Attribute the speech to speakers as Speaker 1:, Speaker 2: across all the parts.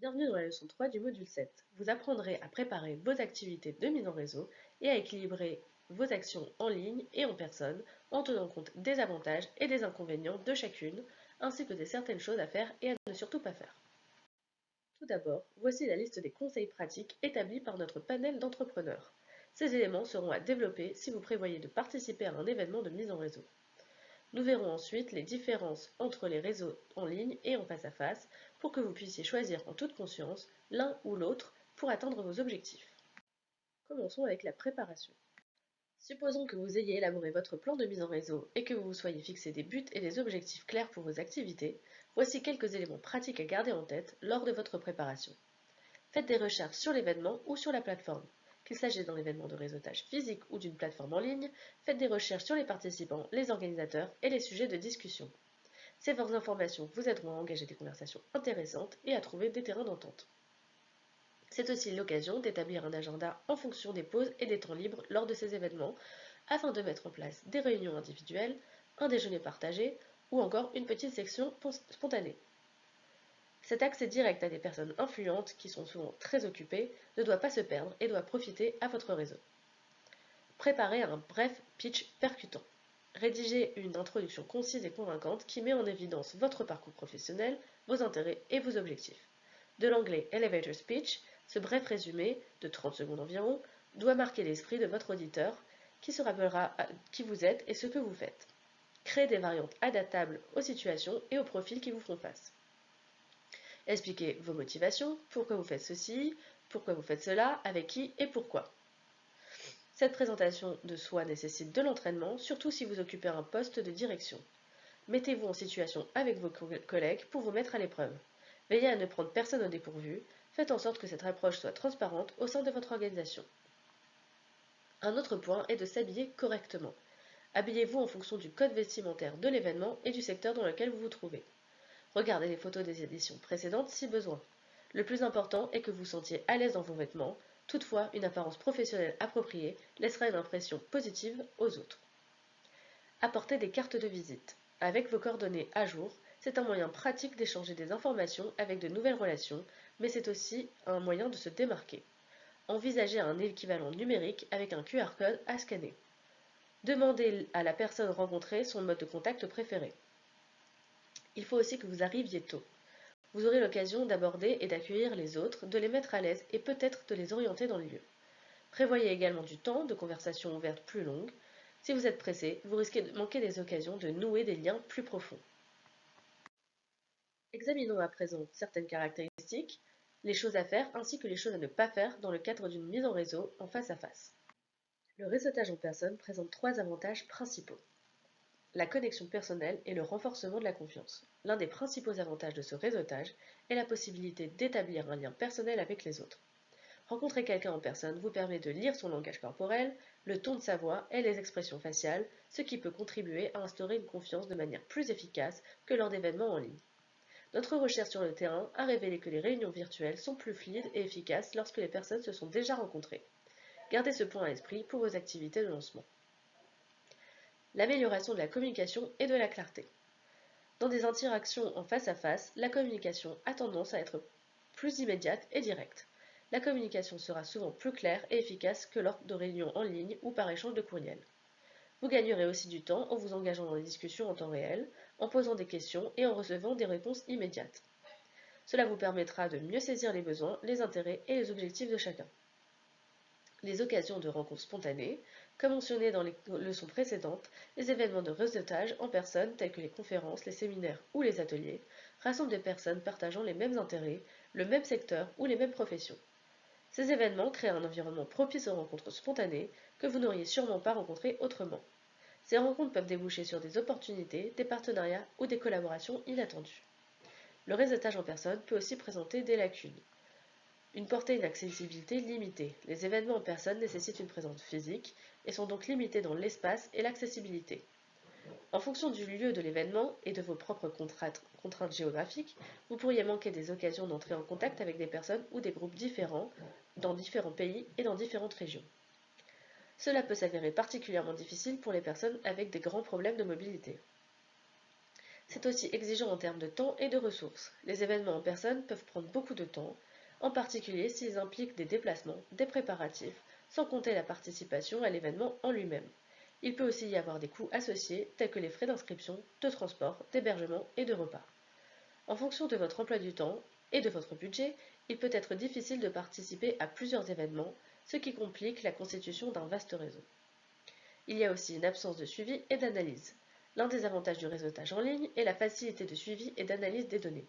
Speaker 1: Bienvenue dans la leçon 3 du module 7. Vous apprendrez à préparer vos activités de mise en réseau et à équilibrer vos actions en ligne et en personne en tenant compte des avantages et des inconvénients de chacune, ainsi que des certaines choses à faire et à ne surtout pas faire. Tout d'abord, voici la liste des conseils pratiques établis par notre panel d'entrepreneurs. Ces éléments seront à développer si vous prévoyez de participer à un événement de mise en réseau. Nous verrons ensuite les différences entre les réseaux en ligne et en face à face pour que vous puissiez choisir en toute conscience l'un ou l'autre pour atteindre vos objectifs. Commençons avec la préparation. Supposons que vous ayez élaboré votre plan de mise en réseau et que vous vous soyez fixé des buts et des objectifs clairs pour vos activités. Voici quelques éléments pratiques à garder en tête lors de votre préparation. Faites des recherches sur l'événement ou sur la plateforme. Qu'il s'agisse d'un événement de réseautage physique ou d'une plateforme en ligne, faites des recherches sur les participants, les organisateurs et les sujets de discussion. Ces informations vous aideront à engager des conversations intéressantes et à trouver des terrains d'entente. C'est aussi l'occasion d'établir un agenda en fonction des pauses et des temps libres lors de ces événements, afin de mettre en place des réunions individuelles, un déjeuner partagé ou encore une petite section spontanée. Cet accès direct à des personnes influentes, qui sont souvent très occupées, ne doit pas se perdre et doit profiter à votre réseau. Préparez un bref pitch percutant. Rédigez une introduction concise et convaincante qui met en évidence votre parcours professionnel, vos intérêts et vos objectifs. De l'anglais elevator speech, ce bref résumé, de 30 secondes environ, doit marquer l'esprit de votre auditeur, qui se rappellera qui vous êtes et ce que vous faites. Créez des variantes adaptables aux situations et aux profils qui vous font face. Expliquez vos motivations, pourquoi vous faites ceci, pourquoi vous faites cela, avec qui et pourquoi. Cette présentation de soi nécessite de l'entraînement, surtout si vous occupez un poste de direction. Mettez-vous en situation avec vos collègues pour vous mettre à l'épreuve. Veillez à ne prendre personne au dépourvu, faites en sorte que cette approche soit transparente au sein de votre organisation. Un autre point est de s'habiller correctement. Habillez-vous en fonction du code vestimentaire de l'événement et du secteur dans lequel vous vous trouvez. Regardez les photos des éditions précédentes si besoin. Le plus important est que vous sentiez à l'aise dans vos vêtements. Toutefois, une apparence professionnelle appropriée laissera une impression positive aux autres. Apportez des cartes de visite. Avec vos coordonnées à jour, c'est un moyen pratique d'échanger des informations avec de nouvelles relations, mais c'est aussi un moyen de se démarquer. Envisagez un équivalent numérique avec un QR code à scanner. Demandez à la personne rencontrée son mode de contact préféré. Il faut aussi que vous arriviez tôt. Vous aurez l'occasion d'aborder et d'accueillir les autres, de les mettre à l'aise et peut-être de les orienter dans le lieu. Prévoyez également du temps de conversation ouverte plus longue. Si vous êtes pressé, vous risquez de manquer des occasions de nouer des liens plus profonds. Examinons à présent certaines caractéristiques, les choses à faire ainsi que les choses à ne pas faire dans le cadre d'une mise en réseau en face à face. Le réseautage en personne présente 3 avantages principaux. La connexion personnelle et le renforcement de la confiance. L'un des principaux avantages de ce réseautage est la possibilité d'établir un lien personnel avec les autres. Rencontrer quelqu'un en personne vous permet de lire son langage corporel, le ton de sa voix et les expressions faciales, ce qui peut contribuer à instaurer une confiance de manière plus efficace que lors d'événements en ligne. Notre recherche sur le terrain a révélé que les réunions virtuelles sont plus fluides et efficaces lorsque les personnes se sont déjà rencontrées. Gardez ce point à l'esprit pour vos activités de lancement. L'amélioration de la communication et de la clarté. Dans des interactions en face à face, la communication a tendance à être plus immédiate et directe. La communication sera souvent plus claire et efficace que lors de réunions en ligne ou par échange de courriels. Vous gagnerez aussi du temps en vous engageant dans des discussions en temps réel, en posant des questions et en recevant des réponses immédiates. Cela vous permettra de mieux saisir les besoins, les intérêts et les objectifs de chacun. Les occasions de rencontres spontanées, comme mentionné dans les leçons précédentes, les événements de réseautage en personne tels que les conférences, les séminaires ou les ateliers, rassemblent des personnes partageant les mêmes intérêts, le même secteur ou les mêmes professions. Ces événements créent un environnement propice aux rencontres spontanées que vous n'auriez sûrement pas rencontrées autrement. Ces rencontres peuvent déboucher sur des opportunités, des partenariats ou des collaborations inattendues. Le réseautage en personne peut aussi présenter des lacunes. Une portée et une accessibilité limitée. Les événements en personne nécessitent une présence physique et sont donc limités dans l'espace et l'accessibilité. En fonction du lieu de l'événement et de vos propres contraintes géographiques, vous pourriez manquer des occasions d'entrer en contact avec des personnes ou des groupes différents, dans différents pays et dans différentes régions. Cela peut s'avérer particulièrement difficile pour les personnes avec des grands problèmes de mobilité. C'est aussi exigeant en termes de temps et de ressources. Les événements en personne peuvent prendre beaucoup de temps, en particulier s'ils impliquent des déplacements, des préparatifs, sans compter la participation à l'événement en lui-même. Il peut aussi y avoir des coûts associés, tels que les frais d'inscription, de transport, d'hébergement et de repas. En fonction de votre emploi du temps et de votre budget, il peut être difficile de participer à plusieurs événements, ce qui complique la constitution d'un vaste réseau. Il y a aussi une absence de suivi et d'analyse. L'un des avantages du réseautage en ligne est la facilité de suivi et d'analyse des données.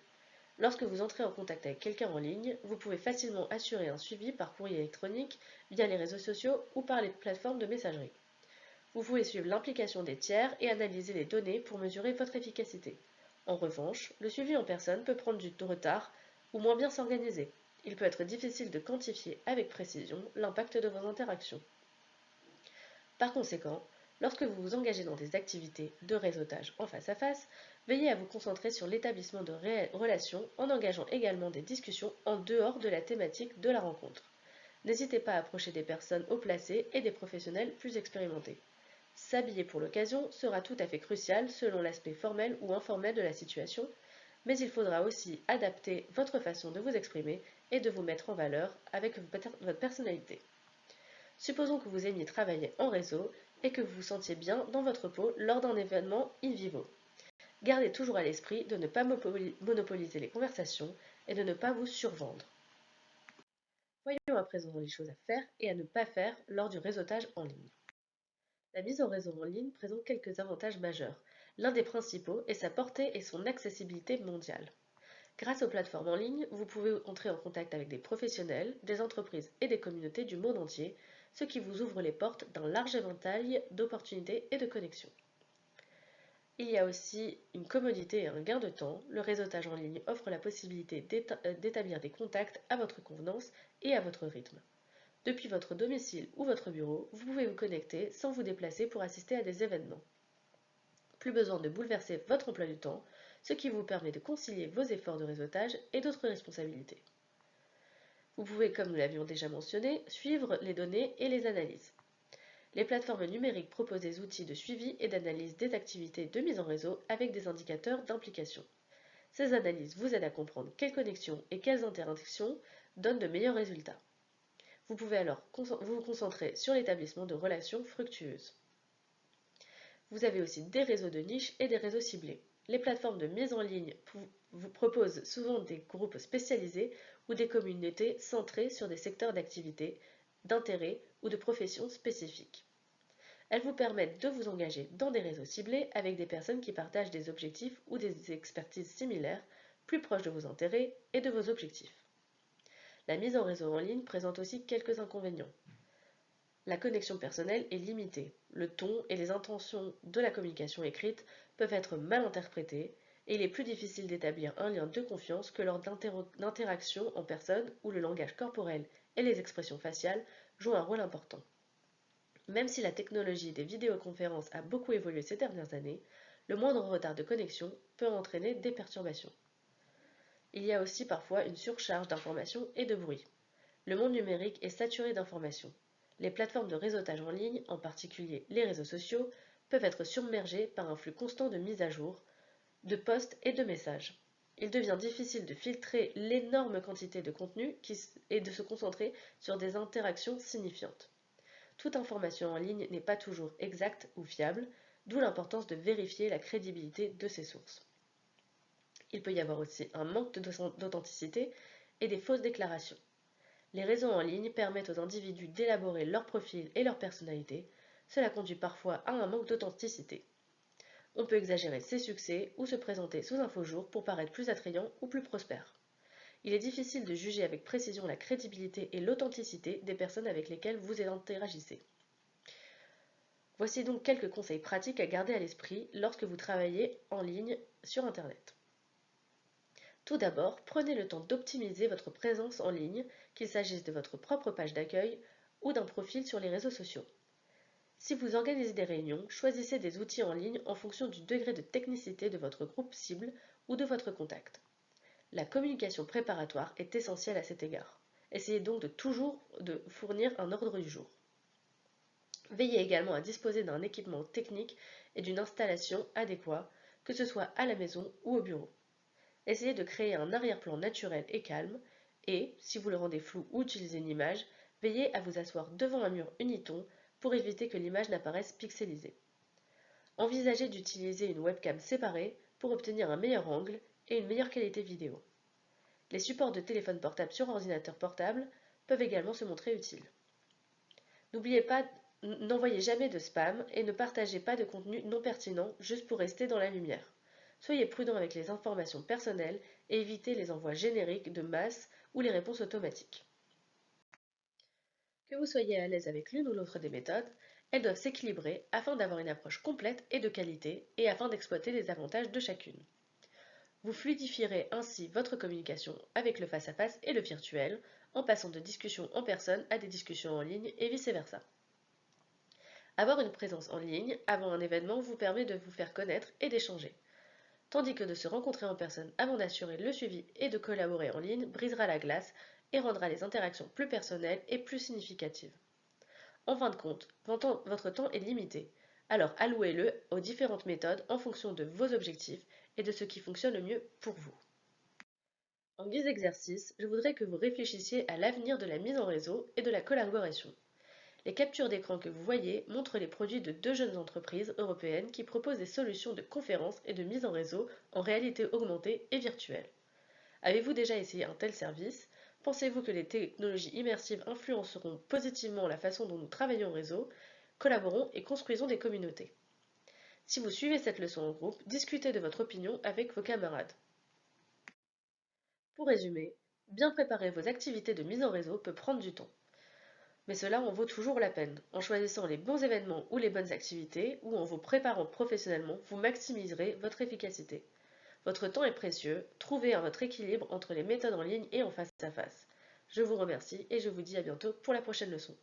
Speaker 1: Lorsque vous entrez en contact avec quelqu'un en ligne, vous pouvez facilement assurer un suivi par courrier électronique, via les réseaux sociaux ou par les plateformes de messagerie. Vous pouvez suivre l'implication des tiers et analyser les données pour mesurer votre efficacité. En revanche, le suivi en personne peut prendre du retard ou moins bien s'organiser. Il peut être difficile de quantifier avec précision l'impact de vos interactions. Par conséquent, lorsque vous vous engagez dans des activités de réseautage en face à face, veillez à vous concentrer sur l'établissement de relations en engageant également des discussions en dehors de la thématique de la rencontre. N'hésitez pas à approcher des personnes haut placées et des professionnels plus expérimentés. S'habiller pour l'occasion sera tout à fait crucial selon l'aspect formel ou informel de la situation, mais il faudra aussi adapter votre façon de vous exprimer et de vous mettre en valeur avec votre personnalité. Supposons que vous aimiez travailler en réseau et que vous vous sentiez bien dans votre peau lors d'un événement in vivo. Gardez toujours à l'esprit de ne pas monopoliser les conversations et de ne pas vous survendre. Voyons à présent les choses à faire et à ne pas faire lors du réseautage en ligne. La mise en réseau en ligne présente quelques avantages majeurs. L'un des principaux est sa portée et son accessibilité mondiale. Grâce aux plateformes en ligne, vous pouvez entrer en contact avec des professionnels, des entreprises et des communautés du monde entier, ce qui vous ouvre les portes d'un large éventail d'opportunités et de connexions. Il y a aussi une commodité et un gain de temps. Le réseautage en ligne offre la possibilité d'établir des contacts à votre convenance et à votre rythme. Depuis votre domicile ou votre bureau, vous pouvez vous connecter sans vous déplacer pour assister à des événements. Plus besoin de bouleverser votre emploi du temps, ce qui vous permet de concilier vos efforts de réseautage et d'autres responsabilités. Vous pouvez, comme nous l'avions déjà mentionné, suivre les données et les analyses. Les plateformes numériques proposent des outils de suivi et d'analyse des activités de mise en réseau avec des indicateurs d'implication. Ces analyses vous aident à comprendre quelles connexions et quelles interactions donnent de meilleurs résultats. Vous pouvez alors vous concentrer sur l'établissement de relations fructueuses. Vous avez aussi des réseaux de niche et des réseaux ciblés. Les plateformes de mise en ligne vous proposent souvent des groupes spécialisés ou des communautés centrées sur des secteurs d'activité, d'intérêt ou de professions spécifiques. Elles vous permettent de vous engager dans des réseaux ciblés avec des personnes qui partagent des objectifs ou des expertises similaires, plus proches de vos intérêts et de vos objectifs. La mise en réseau en ligne présente aussi quelques inconvénients. La connexion personnelle est limitée. Le ton et les intentions de la communication écrite peuvent être mal interprétés et il est plus difficile d'établir un lien de confiance que lors d'interactions en personne où le langage corporel et les expressions faciales jouent un rôle important. Même si la technologie des vidéoconférences a beaucoup évolué ces dernières années, le moindre retard de connexion peut entraîner des perturbations. Il y a aussi parfois une surcharge d'informations et de bruit. Le monde numérique est saturé d'informations. Les plateformes de réseautage en ligne, en particulier les réseaux sociaux, peuvent être submergées par un flux constant de mises à jour, de posts et de messages. Il devient difficile de filtrer l'énorme quantité de contenu et de se concentrer sur des interactions signifiantes. Toute information en ligne n'est pas toujours exacte ou fiable, d'où l'importance de vérifier la crédibilité de ces sources. Il peut y avoir aussi un manque d'authenticité et des fausses déclarations. Les réseaux en ligne permettent aux individus d'élaborer leur profil et leur personnalité. Cela conduit parfois à un manque d'authenticité. On peut exagérer ses succès ou se présenter sous un faux jour pour paraître plus attrayant ou plus prospère. Il est difficile de juger avec précision la crédibilité et l'authenticité des personnes avec lesquelles vous interagissez. Voici donc quelques conseils pratiques à garder à l'esprit lorsque vous travaillez en ligne sur Internet. Tout d'abord, prenez le temps d'optimiser votre présence en ligne, qu'il s'agisse de votre propre page d'accueil ou d'un profil sur les réseaux sociaux. Si vous organisez des réunions, choisissez des outils en ligne en fonction du degré de technicité de votre groupe cible ou de votre contact. La communication préparatoire est essentielle à cet égard. Essayez donc de toujours fournir un ordre du jour. Veillez également à disposer d'un équipement technique et d'une installation adéquate que ce soit à la maison ou au bureau. Essayez de créer un arrière-plan naturel et calme, et, si vous le rendez flou ou utilisez une image, veillez à vous asseoir devant un mur uniton pour éviter que l'image n'apparaisse pixelisée. Envisagez d'utiliser une webcam séparée pour obtenir un meilleur angle et une meilleure qualité vidéo. Les supports de téléphone portable sur ordinateur portable peuvent également se montrer utiles. N'oubliez pas, n'envoyez jamais de spam et ne partagez pas de contenu non pertinent juste pour rester dans la lumière. Soyez prudent avec les informations personnelles et évitez les envois génériques de masse ou les réponses automatiques. Que vous soyez à l'aise avec l'une ou l'autre des méthodes, elles doivent s'équilibrer afin d'avoir une approche complète et de qualité et afin d'exploiter les avantages de chacune. Vous fluidifierez ainsi votre communication avec le face-à-face et le virtuel, en passant de discussions en personne à des discussions en ligne et vice-versa. Avoir une présence en ligne avant un événement vous permet de vous faire connaître et d'échanger, tandis que de se rencontrer en personne avant d'assurer le suivi et de collaborer en ligne brisera la glace et rendra les interactions plus personnelles et plus significatives. En fin de compte, votre temps est limité, alors allouez-le aux différentes méthodes en fonction de vos objectifs et de ce qui fonctionne le mieux pour vous. En guise d'exercice, je voudrais que vous réfléchissiez à l'avenir de la mise en réseau et de la collaboration. Les captures d'écran que vous voyez montrent les produits de deux jeunes entreprises européennes qui proposent des solutions de conférences et de mise en réseau en réalité augmentée et virtuelle. Avez-vous déjà essayé un tel service? Pensez-vous que les technologies immersives influenceront positivement la façon dont nous travaillons en réseau, collaborons et construisons des communautés? Si vous suivez cette leçon en groupe, discutez de votre opinion avec vos camarades. Pour résumer, bien préparer vos activités de mise en réseau peut prendre du temps. Mais cela en vaut toujours la peine. En choisissant les bons événements ou les bonnes activités, ou en vous préparant professionnellement, vous maximiserez votre efficacité. Votre temps est précieux, trouvez votre équilibre entre les méthodes en ligne et en face à face. Je vous remercie et je vous dis à bientôt pour la prochaine leçon.